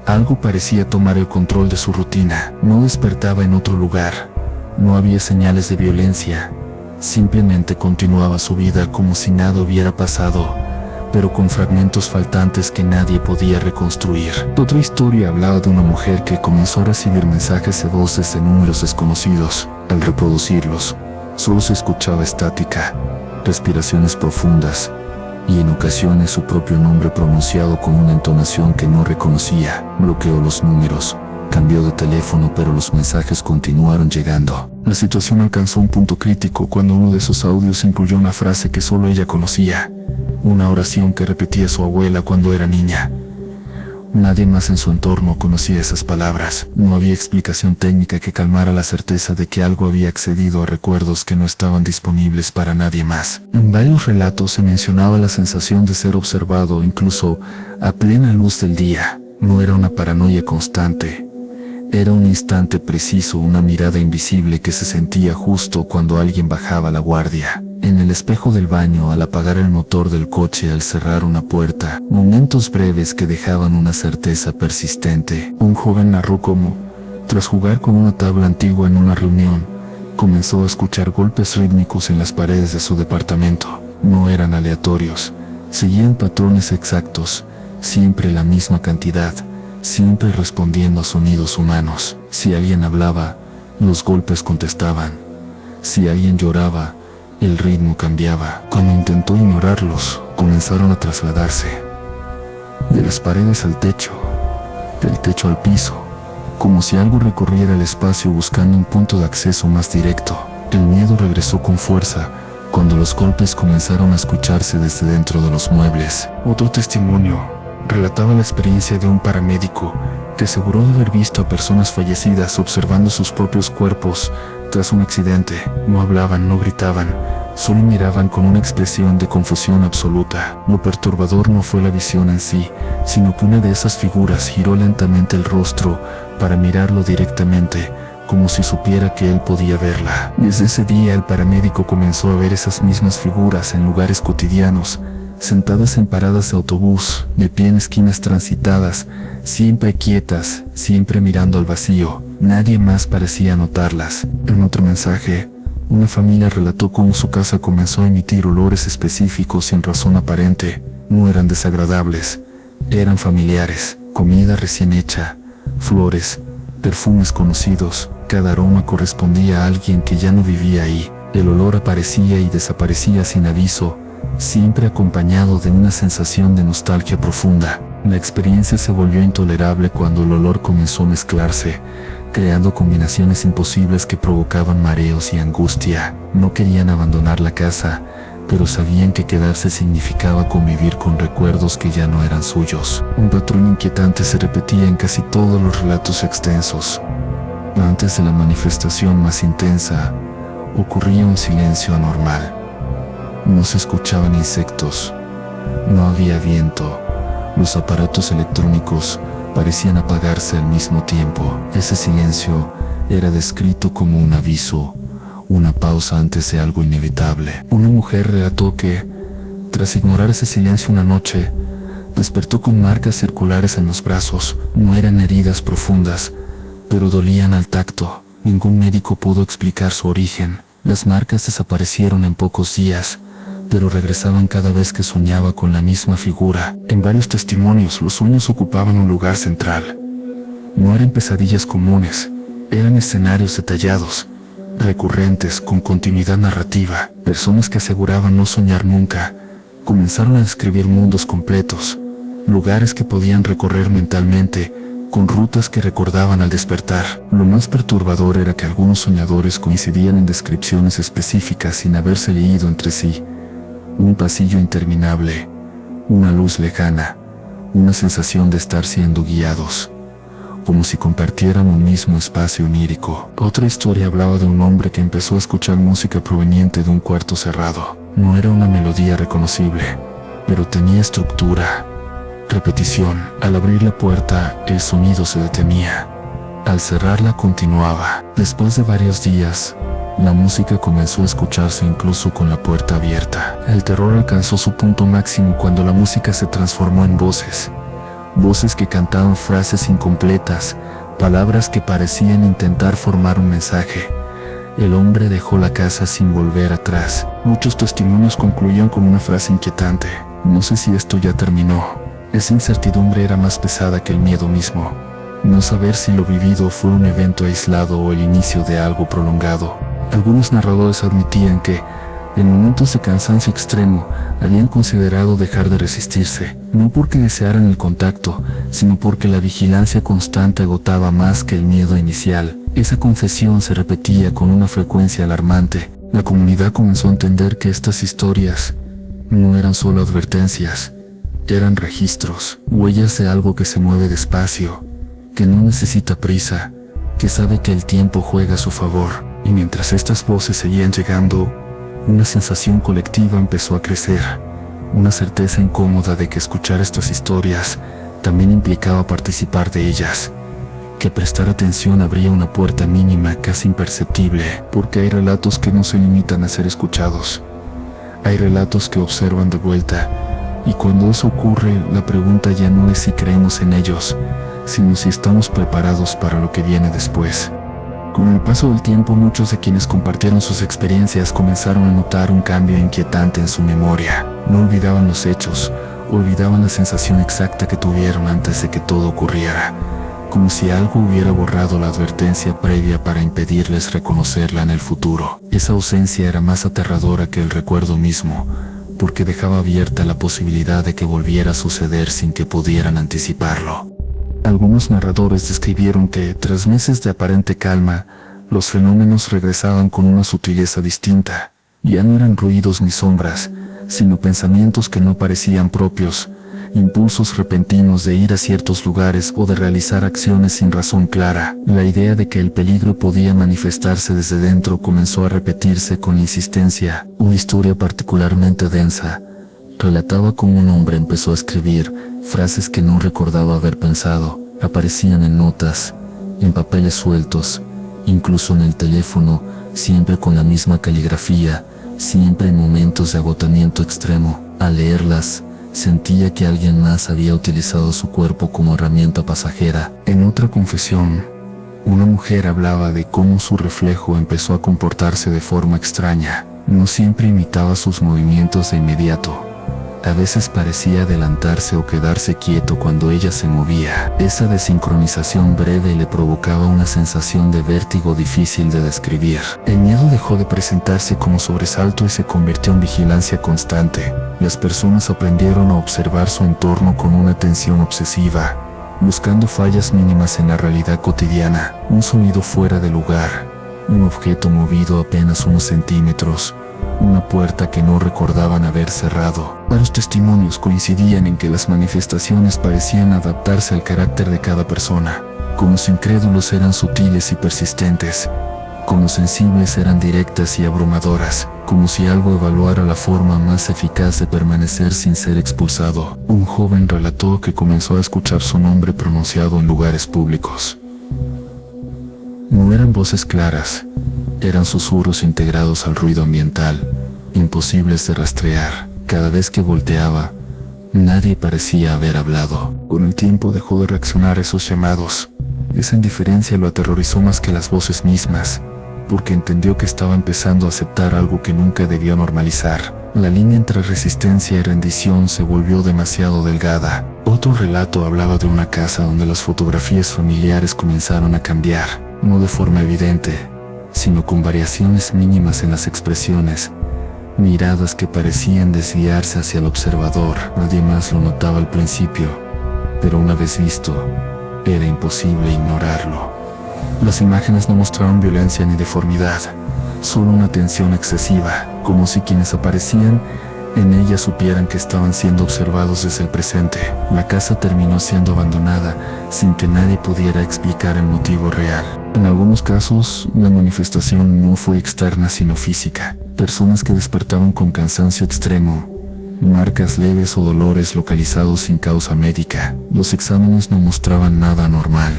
algo parecía tomar el control de su rutina. No despertaba en otro lugar, no había señales de violencia, simplemente continuaba su vida como si nada hubiera pasado, pero con fragmentos faltantes que nadie podía reconstruir. Otra historia hablaba de una mujer que comenzó a recibir mensajes de voces de números desconocidos. Al reproducirlos, solo se escuchaba estática, respiraciones profundas, y en ocasiones su propio nombre pronunciado con una entonación que no reconocía. Bloqueó los números, cambió de teléfono, pero los mensajes continuaron llegando. La situación alcanzó un punto crítico cuando uno de esos audios incluyó una frase que solo ella conocía, una oración que repetía su abuela cuando era niña. Nadie más en su entorno conocía esas palabras. No había explicación técnica que calmara la certeza de que algo había accedido a recuerdos que no estaban disponibles para nadie más. En varios relatos se mencionaba la sensación de ser observado, incluso a plena luz del día. No era una paranoia constante. Era un instante preciso, una mirada invisible que se sentía justo cuando alguien bajaba la guardia. En el espejo del baño, al apagar el motor del coche, al cerrar una puerta. Momentos breves que dejaban una certeza persistente. Un joven narró cómo, tras jugar con una tabla antigua en una reunión, comenzó a escuchar golpes rítmicos en las paredes de su departamento. No eran aleatorios, seguían patrones exactos, siempre la misma cantidad, siempre respondiendo a sonidos humanos. Si alguien hablaba, los golpes contestaban. Si alguien lloraba, el ritmo cambiaba. Cuando intentó ignorarlos, comenzaron a trasladarse. De las paredes al techo, del techo al piso, como si algo recorriera el espacio buscando un punto de acceso más directo. El miedo regresó con fuerza cuando los golpes comenzaron a escucharse desde dentro de los muebles. Otro testimonio relataba la experiencia de un paramédico que aseguró de haber visto a personas fallecidas observando sus propios cuerpos tras un accidente. No hablaban, no gritaban, solo miraban con una expresión de confusión absoluta. Lo perturbador no fue la visión en sí, sino que una de esas figuras giró lentamente el rostro para mirarlo directamente, como si supiera que él podía verla. Desde ese día el paramédico comenzó a ver esas mismas figuras en lugares cotidianos, sentadas en paradas de autobús, de pie en esquinas transitadas, siempre quietas, siempre mirando al vacío. Nadie más parecía notarlas. En otro mensaje, una familia relató cómo su casa comenzó a emitir olores específicos sin razón aparente. No eran desagradables, eran familiares, comida recién hecha, flores, perfumes conocidos. Cada aroma correspondía a alguien que ya no vivía ahí. El olor aparecía y desaparecía sin aviso, siempre acompañado de una sensación de nostalgia profunda. La experiencia se volvió intolerable cuando el olor comenzó a mezclarse, creando combinaciones imposibles que provocaban mareos y angustia. No querían abandonar la casa, pero sabían que quedarse significaba convivir con recuerdos que ya no eran suyos. Un patrón inquietante se repetía en casi todos los relatos extensos. Antes de la manifestación más intensa, ocurría un silencio anormal. No se escuchaban insectos, no había viento, los aparatos electrónicos parecían apagarse al mismo tiempo. Ese silencio era descrito como un aviso, una pausa antes de algo inevitable. Una mujer relató que, tras ignorar ese silencio una noche, despertó con marcas circulares en los brazos. No eran heridas profundas, pero dolían al tacto. Ningún médico pudo explicar su origen. Las marcas desaparecieron en pocos días, pero regresaban cada vez que soñaba con la misma figura. En varios testimonios, los sueños ocupaban un lugar central. No eran pesadillas comunes, eran escenarios detallados, recurrentes, con continuidad narrativa. Personas que aseguraban no soñar nunca, comenzaron a describir mundos completos, lugares que podían recorrer mentalmente, con rutas que recordaban al despertar. Lo más perturbador era que algunos soñadores coincidían en descripciones específicas sin haberse leído entre sí. Un pasillo interminable, una luz lejana, una sensación de estar siendo guiados, como si compartieran un mismo espacio onírico. Otra historia hablaba de un hombre que empezó a escuchar música proveniente de un cuarto cerrado. No era una melodía reconocible, pero tenía estructura, repetición. Al abrir la puerta, el sonido se detenía. Al cerrarla, continuaba. Después de varios días, la música comenzó a escucharse incluso con la puerta abierta. El terror alcanzó su punto máximo cuando la música se transformó en voces. Voces que cantaban frases incompletas, palabras que parecían intentar formar un mensaje. El hombre dejó la casa sin volver atrás. Muchos testimonios concluían con una frase inquietante: no sé si esto ya terminó. Esa incertidumbre era más pesada que el miedo mismo. No saber si lo vivido fue un evento aislado o el inicio de algo prolongado. Algunos narradores admitían que, en momentos de cansancio extremo, habían considerado dejar de resistirse, no porque desearan el contacto, sino porque la vigilancia constante agotaba más que el miedo inicial. Esa confesión se repetía con una frecuencia alarmante. La comunidad comenzó a entender que estas historias no eran solo advertencias, eran registros, huellas de algo que se mueve despacio, que no necesita prisa, que sabe que el tiempo juega a su favor. Y mientras estas voces seguían llegando, una sensación colectiva empezó a crecer, una certeza incómoda de que escuchar estas historias también implicaba participar de ellas, que prestar atención abría una puerta mínima casi imperceptible, porque hay relatos que no se limitan a ser escuchados, hay relatos que observan de vuelta, y cuando eso ocurre, la pregunta ya no es si creemos en ellos, sino si estamos preparados para lo que viene después. Con el paso del tiempo, muchos de quienes compartieron sus experiencias comenzaron a notar un cambio inquietante en su memoria. No olvidaban los hechos, olvidaban la sensación exacta que tuvieron antes de que todo ocurriera, como si algo hubiera borrado la advertencia previa para impedirles reconocerla en el futuro. Esa ausencia era más aterradora que el recuerdo mismo, porque dejaba abierta la posibilidad de que volviera a suceder sin que pudieran anticiparlo. Algunos narradores describieron que, tras meses de aparente calma, los fenómenos regresaban con una sutileza distinta. Ya no eran ruidos ni sombras, sino pensamientos que no parecían propios, impulsos repentinos de ir a ciertos lugares o de realizar acciones sin razón clara. La idea de que el peligro podía manifestarse desde dentro comenzó a repetirse con insistencia. Una historia particularmente densa relataba cómo un hombre empezó a escribir frases que no recordaba haber pensado. Aparecían en notas, en papeles sueltos, incluso en el teléfono, siempre con la misma caligrafía, siempre en momentos de agotamiento extremo. Al leerlas, sentía que alguien más había utilizado su cuerpo como herramienta pasajera. En otra confesión, una mujer hablaba de cómo su reflejo empezó a comportarse de forma extraña. No siempre imitaba sus movimientos de inmediato. A veces parecía adelantarse o quedarse quieto cuando ella se movía. Esa desincronización breve le provocaba una sensación de vértigo difícil de describir. El miedo dejó de presentarse como sobresalto y se convirtió en vigilancia constante. Las personas aprendieron a observar su entorno con una atención obsesiva, buscando fallas mínimas en la realidad cotidiana. Un sonido fuera de lugar, un objeto movido apenas unos centímetros, una puerta que no recordaban haber cerrado. Varios testimonios coincidían en que las manifestaciones parecían adaptarse al carácter de cada persona. Con los incrédulos eran sutiles y persistentes, con los sensibles eran directas y abrumadoras, como si algo evaluara la forma más eficaz de permanecer sin ser expulsado. Un joven relató que comenzó a escuchar su nombre pronunciado en lugares públicos. No eran voces claras, eran susurros integrados al ruido ambiental, imposibles de rastrear. Cada vez que volteaba, nadie parecía haber hablado. Con el tiempo dejó de reaccionar a esos llamados. Esa indiferencia lo aterrorizó más que las voces mismas, porque entendió que estaba empezando a aceptar algo que nunca debió normalizar. La línea entre resistencia y rendición se volvió demasiado delgada. Otro relato hablaba de una casa donde las fotografías familiares comenzaron a cambiar, no de forma evidente, sino con variaciones mínimas en las expresiones, miradas que parecían desviarse hacia el observador. Nadie más lo notaba al principio, pero una vez visto, era imposible ignorarlo. Las imágenes no mostraron violencia ni deformidad, solo una tensión excesiva, como si quienes aparecían en ella supieran que estaban siendo observados desde el presente. La casa terminó siendo abandonada sin que nadie pudiera explicar el motivo real. En algunos casos, la manifestación no fue externa sino física. Personas que despertaban con cansancio extremo, marcas leves o dolores localizados sin causa médica. Los exámenes no mostraban nada anormal,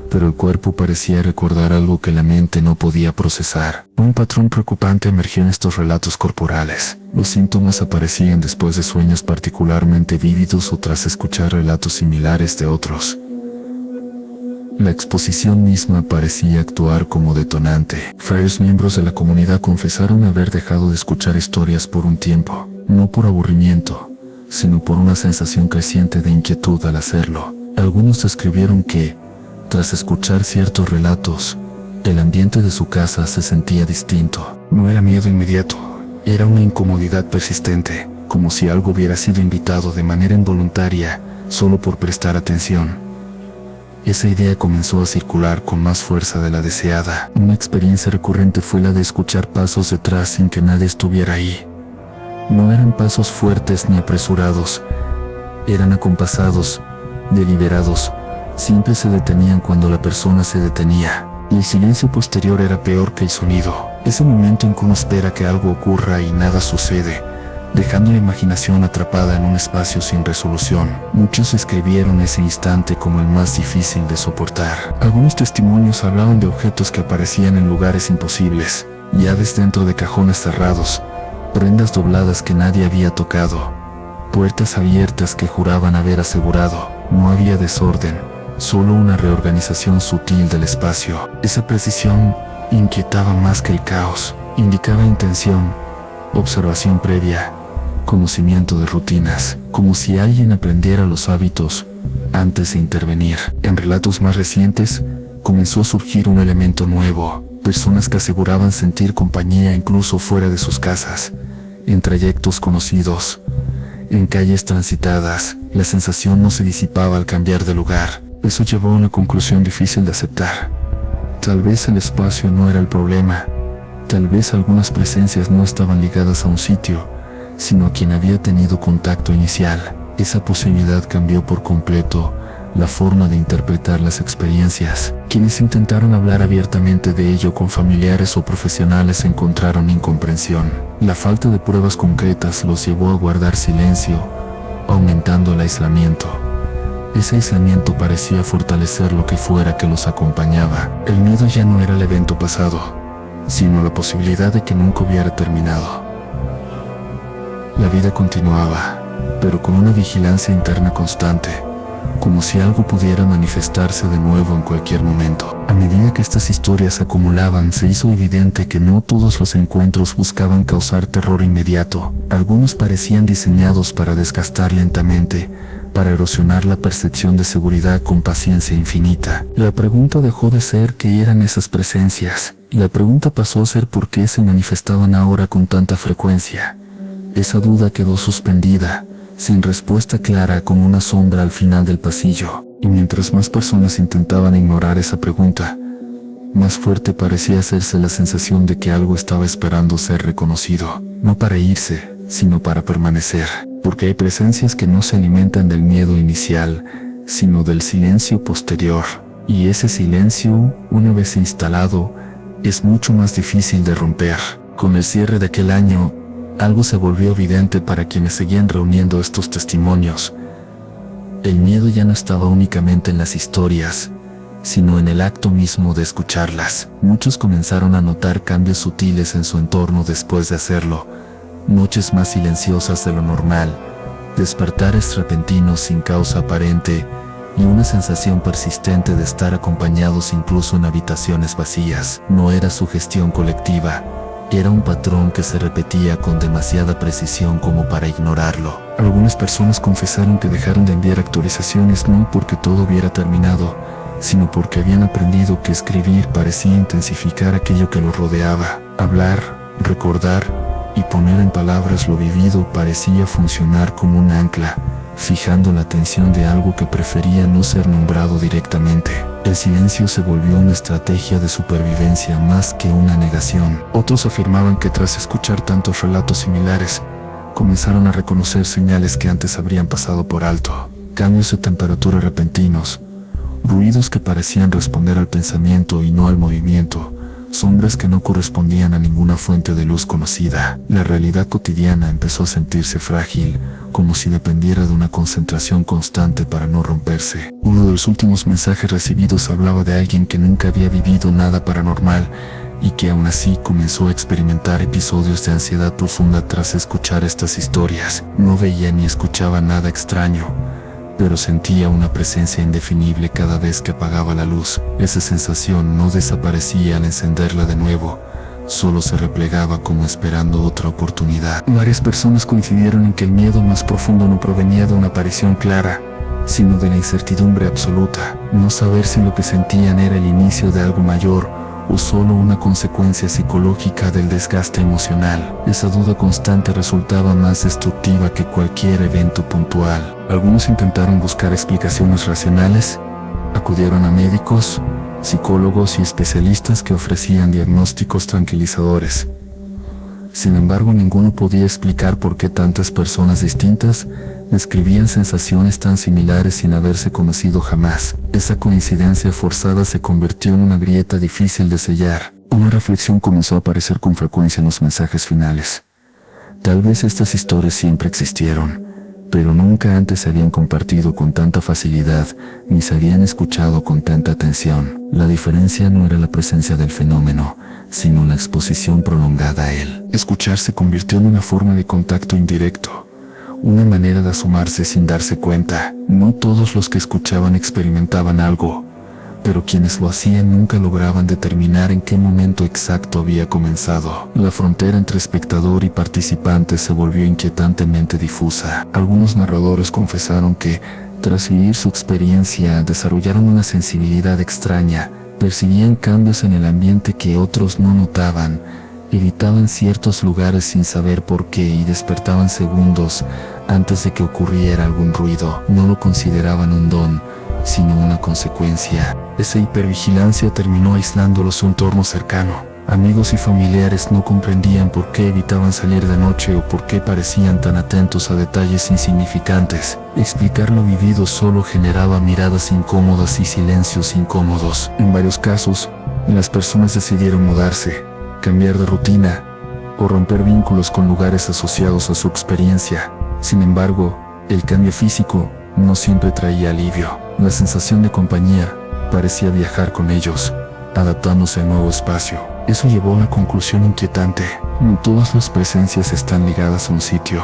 pero el cuerpo parecía recordar algo que la mente no podía procesar. Un patrón preocupante emergió en estos relatos corporales. Los síntomas aparecían después de sueños particularmente vívidos o tras escuchar relatos similares de otros. La exposición misma parecía actuar como detonante. Varios miembros de la comunidad confesaron haber dejado de escuchar historias por un tiempo, no por aburrimiento, sino por una sensación creciente de inquietud al hacerlo. Algunos describieron que, tras escuchar ciertos relatos, el ambiente de su casa se sentía distinto. No era miedo inmediato, era una incomodidad persistente, como si algo hubiera sido invitado de manera involuntaria, solo por prestar atención. Esa idea comenzó a circular con más fuerza de la deseada. Una experiencia recurrente fue la de escuchar pasos detrás sin que nadie estuviera ahí. No eran pasos fuertes ni apresurados, eran acompasados, deliberados. Siempre se detenían cuando la persona se detenía, y el silencio posterior era peor que el sonido. Ese momento en que uno espera que algo ocurra y nada sucede, dejando la imaginación atrapada en un espacio sin resolución. Muchos escribieron ese instante como el más difícil de soportar. Algunos testimonios hablaban de objetos que aparecían en lugares imposibles, llaves dentro de cajones cerrados, prendas dobladas que nadie había tocado, puertas abiertas que juraban haber asegurado. No había desorden, solo una reorganización sutil del espacio. Esa precisión inquietaba más que el caos. Indicaba intención, observación previa, conocimiento de rutinas, como si alguien aprendiera los hábitos antes de intervenir. En relatos más recientes, comenzó a surgir un elemento nuevo: personas que aseguraban sentir compañía incluso fuera de sus casas, en trayectos conocidos, en calles transitadas. La sensación no se disipaba al cambiar de lugar. Eso llevó a una conclusión difícil de aceptar. Tal vez el espacio no era el problema. Tal vez algunas presencias no estaban ligadas a un sitio, sino a quien había tenido contacto inicial. Esa posibilidad cambió por completo la forma de interpretar las experiencias. Quienes intentaron hablar abiertamente de ello con familiares o profesionales encontraron incomprensión. La falta de pruebas concretas los llevó a guardar silencio, aumentando el aislamiento. Ese aislamiento parecía fortalecer lo que fuera que los acompañaba. El miedo ya no era el evento pasado, sino la posibilidad de que nunca hubiera terminado. La vida continuaba, pero con una vigilancia interna constante, como si algo pudiera manifestarse de nuevo en cualquier momento. A medida que estas historias se acumulaban, se hizo evidente que no todos los encuentros buscaban causar terror inmediato. Algunos parecían diseñados para desgastar lentamente, para erosionar la percepción de seguridad con paciencia infinita. La pregunta dejó de ser qué eran esas presencias. La pregunta pasó a ser por qué se manifestaban ahora con tanta frecuencia. Esa duda quedó suspendida, sin respuesta clara, como una sombra al final del pasillo. Y mientras más personas intentaban ignorar esa pregunta, más fuerte parecía hacerse la sensación de que algo estaba esperando ser reconocido, no para irse, sino para permanecer. Porque hay presencias que no se alimentan del miedo inicial, sino del silencio posterior. Y ese silencio, una vez instalado, es mucho más difícil de romper. Con el cierre de aquel año, algo se volvió evidente para quienes seguían reuniendo estos testimonios. El miedo ya no estaba únicamente en las historias, sino en el acto mismo de escucharlas. Muchos comenzaron a notar cambios sutiles en su entorno después de hacerlo. Noches más silenciosas de lo normal, despertares repentinos sin causa aparente y una sensación persistente de estar acompañados incluso en habitaciones vacías. No era sugestión colectiva, era un patrón que se repetía con demasiada precisión como para ignorarlo. Algunas personas confesaron que dejaron de enviar actualizaciones no porque todo hubiera terminado, sino porque habían aprendido que escribir parecía intensificar aquello que los rodeaba. Hablar, recordar y poner en palabras lo vivido parecía funcionar como un ancla, fijando la atención de algo que prefería no ser nombrado directamente. El silencio se volvió una estrategia de supervivencia más que una negación. Otros afirmaban que tras escuchar tantos relatos similares, comenzaron a reconocer señales que antes habrían pasado por alto. Cambios de temperatura repentinos, ruidos que parecían responder al pensamiento y no al movimiento, sombras que no correspondían a ninguna fuente de luz conocida. La realidad cotidiana empezó a sentirse frágil, como si dependiera de una concentración constante para no romperse. Uno de los últimos mensajes recibidos hablaba de alguien que nunca había vivido nada paranormal y que aún así comenzó a experimentar episodios de ansiedad profunda tras escuchar estas historias. No veía ni escuchaba nada extraño, pero sentía una presencia indefinible cada vez que apagaba la luz. Esa sensación no desaparecía al encenderla de nuevo, solo se replegaba como esperando otra oportunidad. Varias personas coincidieron en que el miedo más profundo no provenía de una aparición clara, sino de la incertidumbre absoluta. No saber si lo que sentían era el inicio de algo mayor o solo una consecuencia psicológica del desgaste emocional. Esa duda constante resultaba más destructiva que cualquier evento puntual. Algunos intentaron buscar explicaciones racionales, acudieron a médicos, psicólogos y especialistas que ofrecían diagnósticos tranquilizadores. Sin embargo, ninguno podía explicar por qué tantas personas distintas describían sensaciones tan similares sin haberse conocido jamás. Esa coincidencia forzada se convirtió en una grieta difícil de sellar. Una reflexión comenzó a aparecer con frecuencia en los mensajes finales. Tal vez estas historias siempre existieron, pero nunca antes se habían compartido con tanta facilidad, ni se habían escuchado con tanta atención. La diferencia no era la presencia del fenómeno, sino la exposición prolongada a él. Escuchar se convirtió en una forma de contacto indirecto, una manera de asomarse sin darse cuenta. No todos los que escuchaban experimentaban algo, pero quienes lo hacían nunca lograban determinar en qué momento exacto había comenzado. La frontera entre espectador y participante se volvió inquietantemente difusa. Algunos narradores confesaron que, tras vivir su experiencia, desarrollaron una sensibilidad extraña, percibían cambios en el ambiente que otros no notaban, evitaban ciertos lugares sin saber por qué y despertaban segundos antes de que ocurriera algún ruido. No lo consideraban un don, sino una consecuencia. Esa hipervigilancia terminó aislándolos de su entorno cercano. Amigos y familiares no comprendían por qué evitaban salir de noche o por qué parecían tan atentos a detalles insignificantes. Explicar lo vivido solo generaba miradas incómodas y silencios incómodos. En varios casos, las personas decidieron mudarse, cambiar de rutina o romper vínculos con lugares asociados a su experiencia. Sin embargo, el cambio físico no siempre traía alivio. La sensación de compañía parecía viajar con ellos, adaptándose al nuevo espacio. Eso llevó a una conclusión inquietante. No todas las presencias están ligadas a un sitio.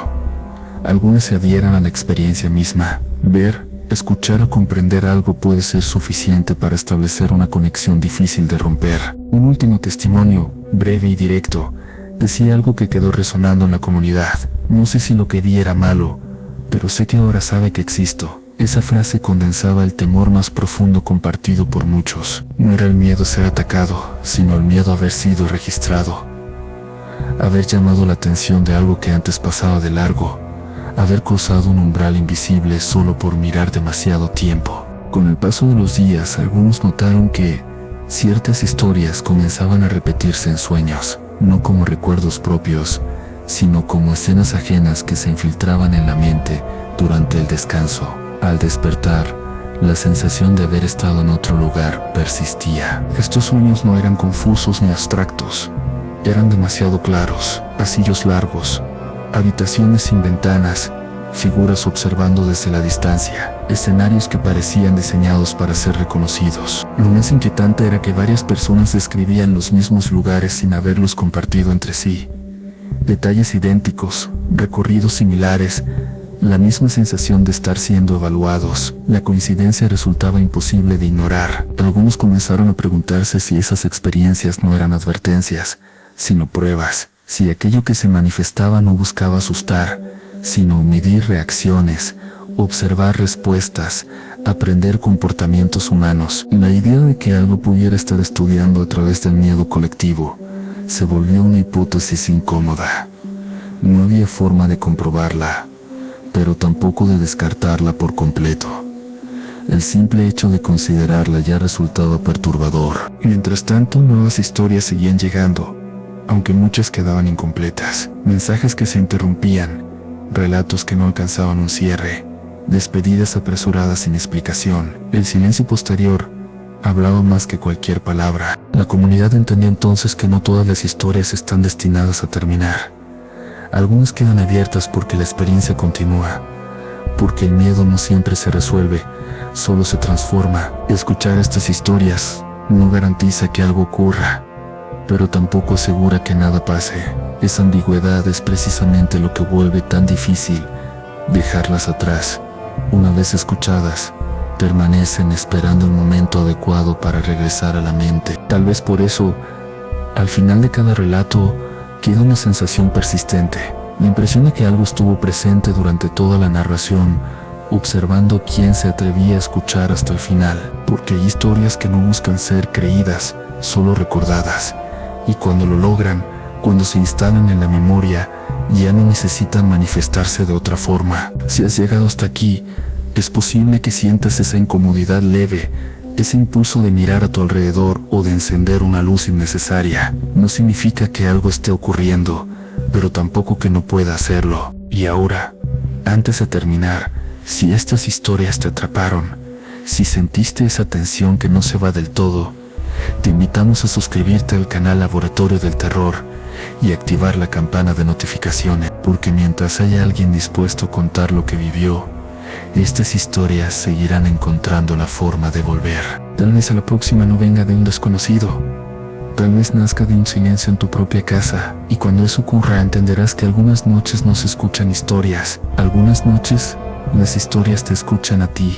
Algunas se adhieren a la experiencia misma. Ver, escuchar o comprender algo puede ser suficiente para establecer una conexión difícil de romper. Un último testimonio, breve y directo, decía algo que quedó resonando en la comunidad. No sé si lo que vi era malo, pero sé que ahora sabe que existo. Esa frase condensaba el temor más profundo compartido por muchos. No era el miedo a ser atacado, sino el miedo a haber sido registrado. Haber llamado la atención de algo que antes pasaba de largo. Haber cruzado un umbral invisible solo por mirar demasiado tiempo. Con el paso de los días, algunos notaron que ciertas historias comenzaban a repetirse en sueños, no como recuerdos propios, sino como escenas ajenas que se infiltraban en la mente durante el descanso. Al despertar, la sensación de haber estado en otro lugar persistía. Estos sueños no eran confusos ni abstractos, eran demasiado claros. Pasillos largos, habitaciones sin ventanas, figuras observando desde la distancia, escenarios que parecían diseñados para ser reconocidos. Lo más inquietante era que varias personas describían los mismos lugares sin haberlos compartido entre sí. Detalles idénticos, recorridos similares, la misma sensación de estar siendo evaluados. La coincidencia resultaba imposible de ignorar. Algunos comenzaron a preguntarse si esas experiencias no eran advertencias, sino pruebas. Si aquello que se manifestaba no buscaba asustar, sino medir reacciones, observar respuestas, aprender comportamientos humanos. La idea de que algo pudiera estar estudiando a través del miedo colectivo se volvió una hipótesis incómoda. No había forma de comprobarla, pero tampoco de descartarla por completo. El simple hecho de considerarla ya resultaba perturbador. Mientras tanto, nuevas historias seguían llegando, aunque muchas quedaban incompletas. Mensajes que se interrumpían, relatos que no alcanzaban un cierre, despedidas apresuradas sin explicación. El silencio posterior hablaba más que cualquier palabra. La comunidad entendió entonces que no todas las historias están destinadas a terminar. Algunas quedan abiertas porque la experiencia continúa, porque el miedo no siempre se resuelve, solo se transforma. Escuchar estas historias no garantiza que algo ocurra, pero tampoco asegura que nada pase. Esa ambigüedad es precisamente lo que vuelve tan difícil dejarlas atrás. Una vez escuchadas, permanecen esperando el momento adecuado para regresar a la mente. Tal vez por eso, al final de cada relato, queda una sensación persistente, la impresión de que algo estuvo presente durante toda la narración, observando quién se atrevía a escuchar hasta el final, porque hay historias que no buscan ser creídas, solo recordadas, y cuando lo logran, cuando se instalan en la memoria, ya no necesitan manifestarse de otra forma. Si has llegado hasta aquí, es posible que sientas esa incomodidad leve, ese impulso de mirar a tu alrededor o de encender una luz innecesaria. No significa que algo esté ocurriendo, pero tampoco que no pueda hacerlo. Y ahora, antes de terminar, si estas historias te atraparon, si sentiste esa tensión que no se va del todo, te invitamos a suscribirte al canal Laboratorio del Terror y activar la campana de notificaciones, porque mientras haya alguien dispuesto a contar lo que vivió, estas historias seguirán encontrando la forma de volver. Tal vez a la próxima no venga de un desconocido. Tal vez nazca de un silencio en tu propia casa, y cuando eso ocurra entenderás que algunas noches no se escuchan historias, algunas noches las historias te escuchan a ti.